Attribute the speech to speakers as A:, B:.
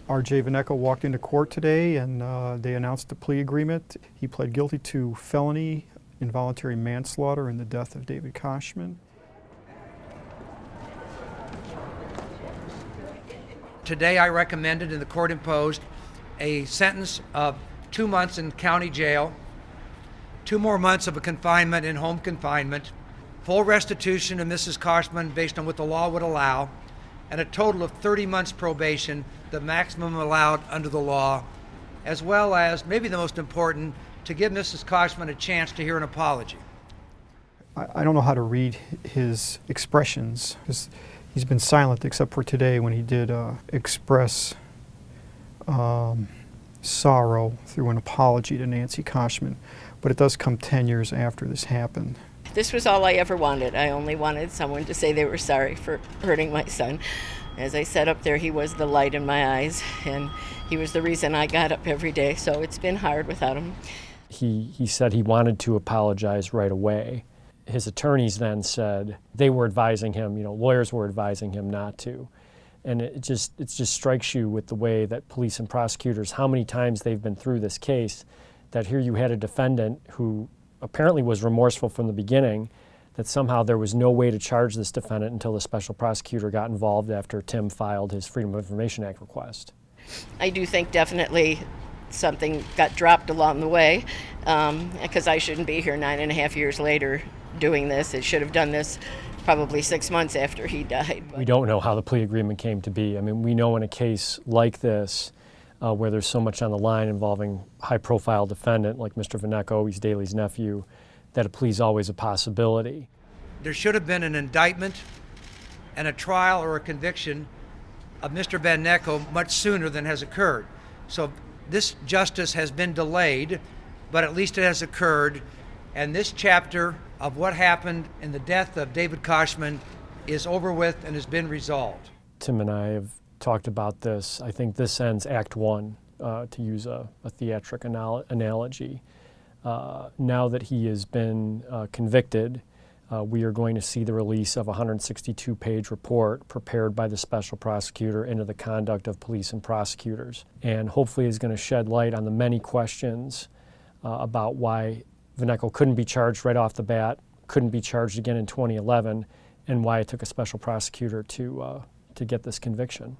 A: R.J. Vanecko walked into court today and they announced a plea agreement. He pled guilty to felony involuntary manslaughter in the death of David Koshman.
B: Today I recommended and the court imposed a sentence of 2 months in county jail, 2 more months of a confinement in home confinement, full restitution to Mrs. Koshman based on what the law would allow, and a total of 30 months probation, the maximum allowed under the law, as well as, maybe the most important, to give Mrs. Koshman a chance to hear an apology.
A: I don't know how to read his expressions, because he's been silent except for today when he did express sorrow through an apology to Nancy Koshman, but it does come 10 years after this happened.
C: This was all I ever wanted. I only wanted someone to say they were sorry for hurting my son. As I said up there, he was the light in my eyes, and he was the reason I got up every day, so it's been hard without him.
D: He said he wanted to apologize right away. His attorneys then said they were advising him, lawyers were advising him not to. And it just strikes you with the way that police and prosecutors, how many times they've been through this case, that here you had a defendant who apparently was remorseful from the beginning, that somehow there was no way to charge this defendant until the special prosecutor got involved after Tim filed his Freedom of Information Act request.
C: I do think definitely something got dropped along the way, because I shouldn't be here 9.5 years later doing this. It should have done this probably 6 months after he died.
D: We don't know how the plea agreement came to be. I mean, we know in a case like this, where there's so much on the line involving high-profile defendant like Mr. Vanecko, he's Daly's nephew, that a plea is always a possibility.
B: There should have been an indictment and a trial or a conviction of Mr. Vanecko much sooner than has occurred. So this justice has been delayed, but at least it has occurred, and this chapter of what happened in the death of David Koshman is over with and has been resolved.
D: Tim and I have talked about this. I think this ends Act One, to use a theatric analogy. Now that he has been convicted, we are going to see the release of a 162-page report prepared by the special prosecutor into the conduct of police and prosecutors, and hopefully is going to shed light on the many questions about why Vanecko couldn't be charged right off the bat, couldn't be charged again in 2011, and why it took a special prosecutor to get this conviction.